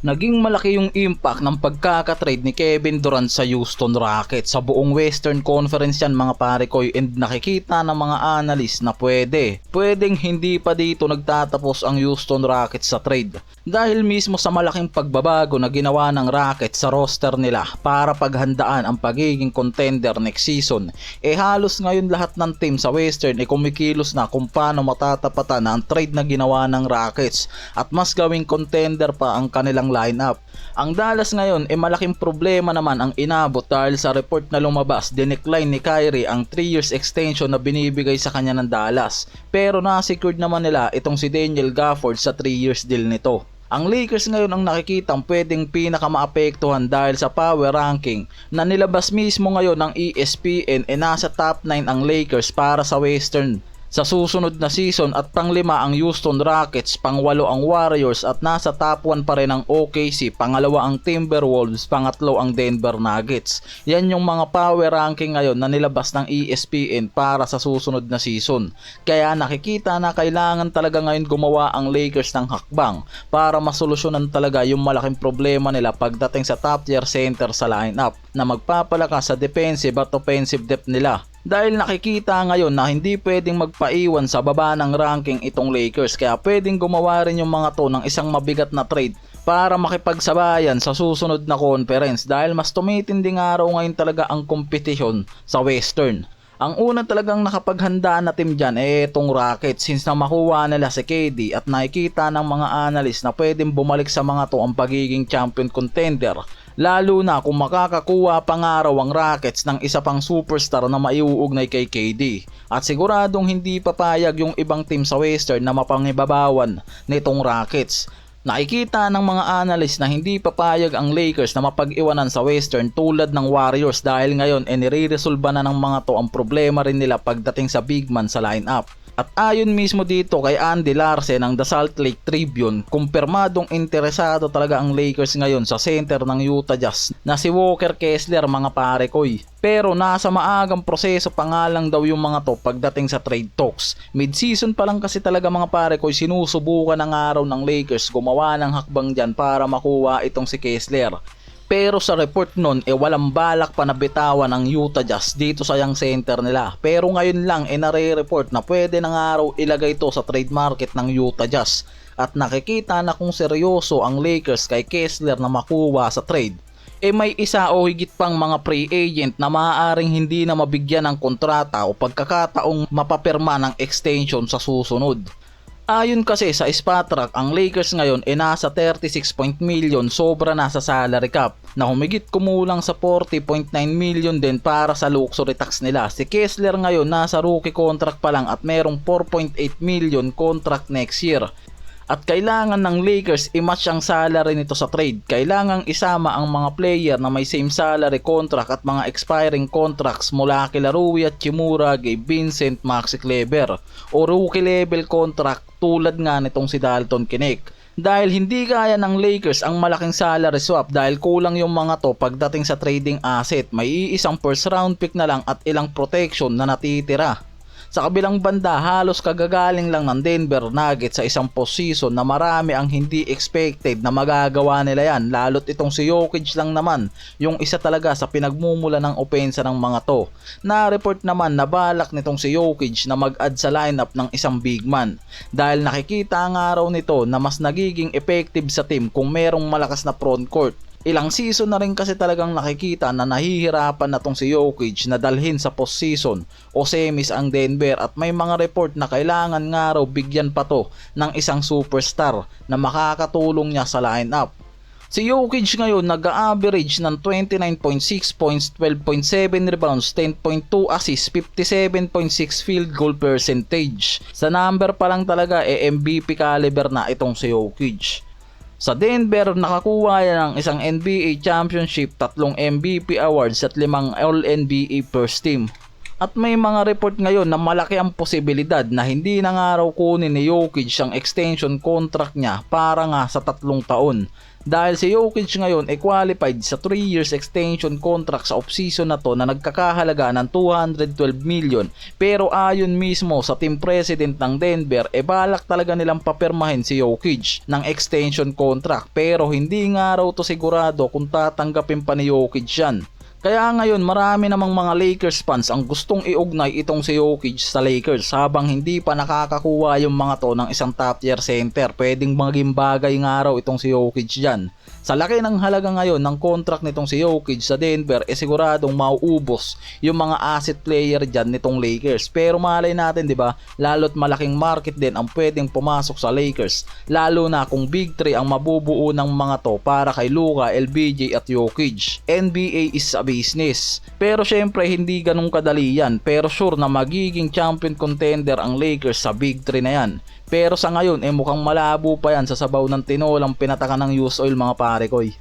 Naging malaki yung impact ng pagkakatrade ni Kevin Durant sa Houston Rockets. Sa buong Western Conference yan mga pare ko, and nakikita ng mga analyst na pwedeng hindi pa dito nagtatapos ang Houston Rockets sa trade. Dahil mismo sa malaking pagbabago na ginawa ng Rockets sa roster nila para paghandaan ang pagiging contender next season, halos ngayon lahat ng team sa Western kumikilos na kung paano matatapatan na ang trade na ginawa ng Rockets at mas gawing contender pa ang kanilang lineup. Ang Dallas ngayon malaking problema naman ang inabot dahil sa report na lumabas, dinecline ni Kyrie ang 3 years extension na binibigay sa kanya ng Dallas, pero na-secured naman nila itong si Daniel Gafford sa 3 years deal nito. Ang Lakers ngayon ang nakikitang pwedeng pinakamaapektuhan dahil sa power ranking na nilabas mismo ngayon ng ESPN, nasa top 9 ang Lakers para sa Western sa susunod na season, at pang-5 ang Houston Rockets, pang-8 ang Warriors, at nasa top 1 pa rin ang OKC, pangalawa ang Timberwolves, pangatlo ang Denver Nuggets. Yan yung mga power ranking ngayon na nilabas ng ESPN para sa susunod na season. Kaya nakikita na kailangan talaga ngayon gumawa ang Lakers ng hakbang para masolusyonan talaga yung malaking problema nila pagdating sa top tier center sa lineup na magpapalakas sa defensive at offensive depth nila. Dahil nakikita ngayon na hindi pwedeng magpaiwan sa baba ng ranking itong Lakers, kaya pwedeng gumawa rin yung mga to ng isang mabigat na trade para makipagsabayan sa susunod na conference, dahil mas tumitinding araw ngayon talaga ang kompetisyon sa Western. Ang una talagang nakapaghandaan na team dyan itong Rockets, since na makuha nila si KD at nakikita ng mga analyst na pwedeng bumalik sa mga to ang pagiging champion contender. Lalo na kung makakakuha pa nga raw ang Rockets ng isa pang superstar na maiuugnay kay KD. At siguradong hindi papayag yung ibang team sa Western na mapangibabawan nitong Rockets. Nakikita ng mga analyst na hindi papayag ang Lakers na mapag-iwanan sa Western tulad ng Warriors, dahil ngayon nire-resolba na ng mga to ang problema rin nila pagdating sa big man sa lineup. At ayon mismo dito kay Andy Larsen ng The Salt Lake Tribune, kumpirmadong interesado talaga ang Lakers ngayon sa center ng Utah Jazz na si Walker Kessler mga pare koy. Pero nasa maagang proseso pa nga lang daw yung mga to pagdating sa trade talks. Mid-season pa lang kasi talaga mga pare koy, sinusubukan ng araw ng Lakers gumawa ng hakbang dyan para makuha itong si Kessler. Pero sa report nun walang balak pa na bitawan ng Utah Jazz dito sa young center nila. Pero ngayon lang nare-report na pwede na nga raw ilagay ito sa trade market ng Utah Jazz. At nakikita na kung seryoso ang Lakers kay Kessler na makuha sa trade. May isa o higit pang mga free agent na maaaring hindi na mabigyan ng kontrata o pagkakataong mapapirma ng extension sa susunod. Ayon kasi sa Spotrac, ang Lakers ngayon nasa 36 million sobra na sa salary cap na humigit kumulang sa 40.9 million din para sa luxury tax nila. Si Kessler ngayon nasa rookie contract pa lang at merong 4.8 million contract next year. At kailangan ng Lakers i-match ang salary nito sa trade. Kailangang isama ang mga player na may same salary contract at mga expiring contracts mula kila Rui Hachimura, Gabe Vincent, Maxi Kleber, o rookie level contract tulad nga nitong si Dalton Knecht. Dahil hindi kaya ng Lakers ang malaking salary swap dahil kulang yung mga to pagdating sa trading asset. May iisang first round pick na lang at ilang protection na natitira. Sa kabilang banda, halos kagagaling lang ng Denver Nuggets sa isang postseason na marami ang hindi expected na magagawa nila yan, lalo't itong si Jokic lang naman yung isa talaga sa pinagmumula ng opensa ng mga to. Na-report naman na balak nitong si Jokic na mag-add sa lineup ng isang big man dahil nakikita nga raw nito na mas nagiging effective sa team kung merong malakas na front court. Ilang season na rin kasi talagang nakikita na nahihirapan na tong si Jokic na dalhin sa postseason o semis ang Denver, at may mga report na kailangan nga raw bigyan pa to ng isang superstar na makakatulong niya sa lineup. Si Jokic ngayon nag-average ng 29.6 points, 12.7 rebounds, 10.2 assists, 57.6 field goal percentage. Sa number pa lang talaga MVP caliber na itong si Jokic. Sa Denver, nakakuha yan ng isang NBA championship, 3 MVP awards at 5 All-NBA first team. At may mga report ngayon na malaki ang posibilidad na hindi na nga raw kunin ni Jokic ang extension contract niya para nga sa 3 taon. Dahil si Jokic ngayon ay qualified sa 3 years extension contract sa offseason na to na nagkakahalaga ng 212 million. Pero ayon mismo sa team president ng Denver, balak talaga nilang papirmahin si Jokic ng extension contract. Pero hindi nga raw to sigurado kung tatanggapin pa ni Jokic yan. Kaya ngayon marami namang mga Lakers fans ang gustong iugnay itong si Jokic sa Lakers habang hindi pa nakakakuha yung mga to ng isang top tier center. Pwedeng maging bagay nga raw itong si Jokic dyan. Sa laki ng halaga ngayon ng contract nitong si Jokic sa Denver, siguradong mauubos yung mga asset player dyan nitong Lakers. Pero malay natin, di ba, lalo't malaking market din ang pwedeng pumasok sa Lakers. Lalo na kung Big 3 ang mabubuo ng mga to para kay Luka, LBJ at Jokic. NBA is a business. Pero syempre hindi ganun kadali yan. Pero sure na magiging champion contender ang Lakers sa Big 3 na yan. Pero sa ngayon mukhang malabo pa yan sa sabaw ng tinolang pinatakan ng used oil mga pare koy.